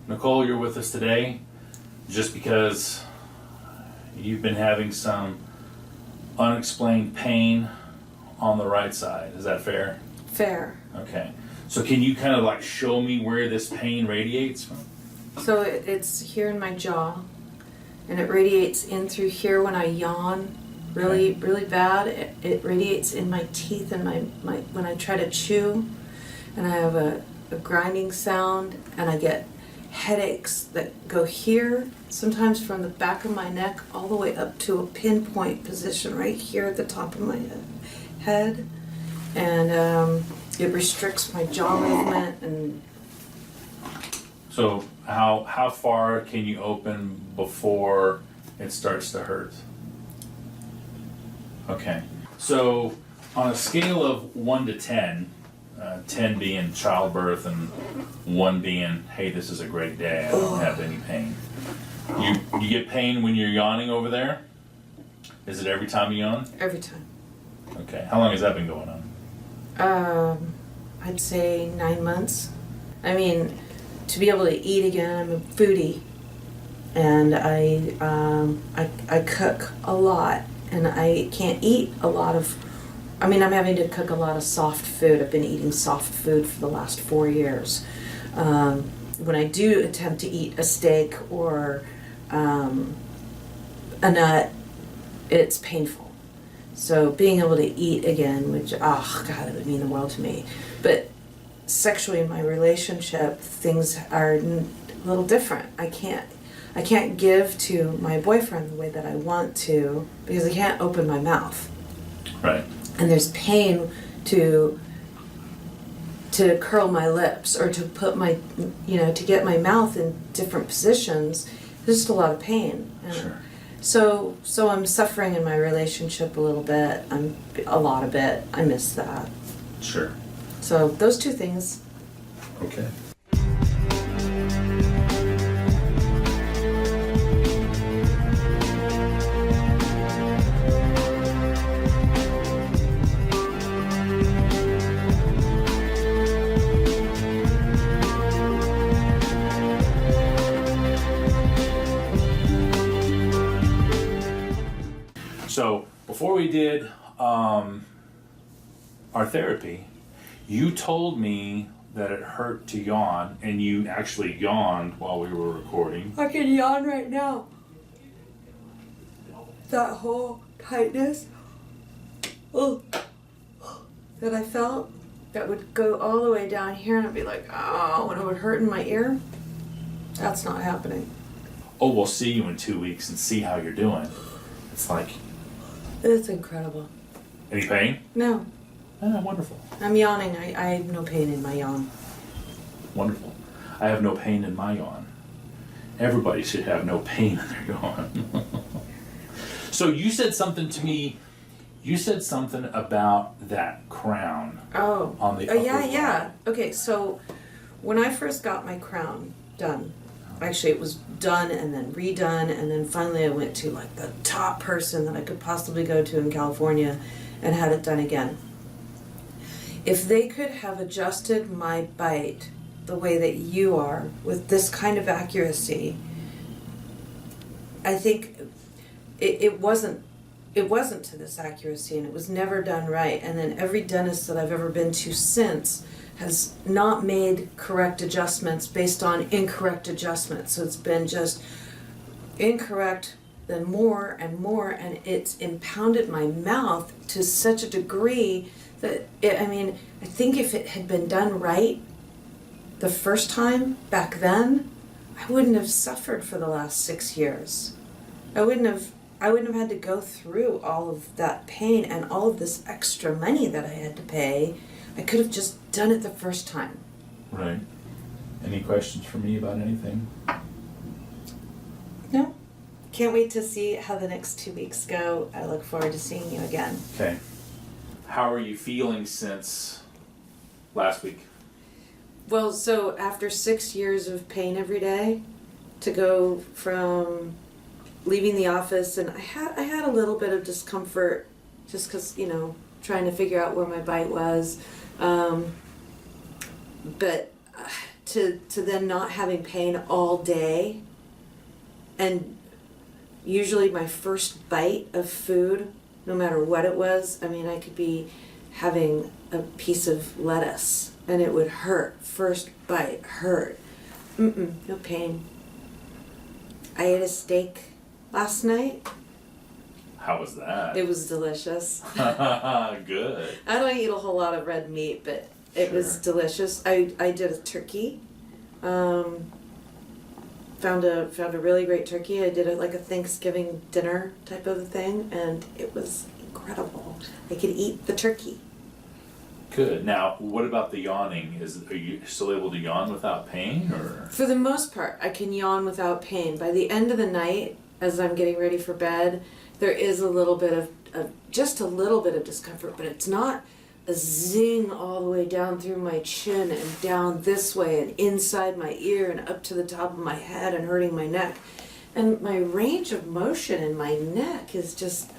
Nicole, you're with us today just because you've been having some unexplained pain on the right side. Is that fair? Fair. Okay. So can you kind of like show me where this pain radiates from? So it's here in my jaw, and it radiates in through here when I yawn really bad. It radiates in my teeth and my when I try to chew, and I have a grinding sound, and I get headaches that go here, sometimes from the back of my neck all the way up to a pinpoint position right here at the top of my head. And it restricts my jaw movement. And So how far can you open before it starts to hurt? Okay. So on a scale of 1 to 10, 10 being childbirth and 1 being, hey, this is a great day, I don't have any pain. You get pain when you're yawning over there? Is it every time you yawn? every time. Okay. How long has that been going on? I'd say 9 months. I mean, to be able to eat again, I'm a foodie, and I cook a lot, and I can't eat a lot of. I mean, I'm having to cook a lot of soft food. I've been eating soft food for the last 4 years. When I do attempt to eat a steak or a nut, it's painful. So being able to eat again, which, oh God, it would mean the world to me. But sexually in my relationship, things are a little different. I can't give to my boyfriend the way that I want to because I can't open my mouth. Right. And there's pain to curl my lips or to put my, to get my mouth in different positions. There's just a lot of pain. Sure. So I'm suffering in my relationship a little bit. I miss that. Sure. So those two things. Okay. So before we did our therapy, you told me that it hurt to yawn, and you actually yawned while we were recording. I can yawn right now. That whole tightness that I felt, that would go all the way down here, and I'd be like, oh, when it would hurt in my ear, that's not happening. Oh, we'll see you in 2 weeks and see how you're doing. It's like, It's incredible. any pain? No, Ah, wonderful. I'm yawning. I have no pain in my yawn. Wonderful. I have no pain in my yawn. Everybody should have no pain in their yawn. So you said something to me. You said something about that crown Oh. on the upper Yeah. Okay, so when I first got my crown done, actually it was done and then redone, and then finally I went to like the top person that I could possibly go to in California and had it done again. If they could have adjusted my bite the way that you are with this kind of accuracy, I think it wasn't to this accuracy, and it was never done right. And then every dentist that I've ever been to since has not made correct adjustments based on incorrect adjustments. So it's been just incorrect, then more and more, and it's impounded my mouth to such a degree that I think if it had been done right the first time back then, I wouldn't have suffered for the last 6 years. I wouldn't have had to go through all of that pain and all of this extra money that I had to pay. I could have just done it the first time. Right. Any questions for me about anything? No. Can't wait to see how the next 2 weeks go. I look forward to seeing you again. Okay. How are you feeling since last week? Well, so after 6 years of pain every day, to go from leaving the office, and I had a little bit of discomfort just because, trying to figure out where my bite was. But to then not having pain all day, and usually my first bite of food, no matter what it was, I mean, I could be having a piece of lettuce and it would hurt. First bite hurt. No pain. I ate a steak last night. How was that? It was delicious. Good. I don't eat a whole lot of red meat, but it was Sure. delicious. I did a turkey. Found a really great turkey. I did it like a Thanksgiving dinner type of a thing, and it was incredible. I could eat the turkey. Good. Now, what about the yawning? Are you still able to yawn without pain, or? For the most part, I can yawn without pain. By the end of the night, as I'm getting ready for bed, there is a little bit of just a little bit of discomfort, but it's not a zing all the way down through my chin and down this way and inside my ear and up to the top of my head and hurting my neck. And my range of motion in my neck is just,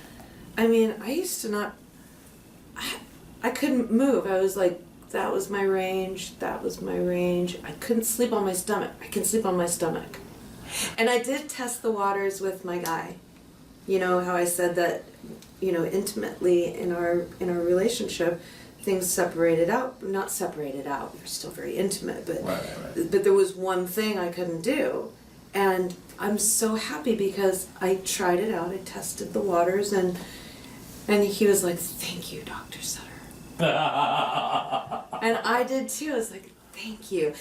I mean, I used to not, I couldn't move. I was like, that was my range, that was my range. I couldn't sleep on my stomach. I can sleep on my stomach. And I did test the waters with my guy. You know how I said that, you know, intimately in our relationship, things separated out. Not separated out. We were still very intimate, but Right. but there was one thing I couldn't do, and I'm so happy because I tried it out. I tested the waters, and he was like, "Thank you, Dr. Sutter," and I did too. I was like, "Thank you."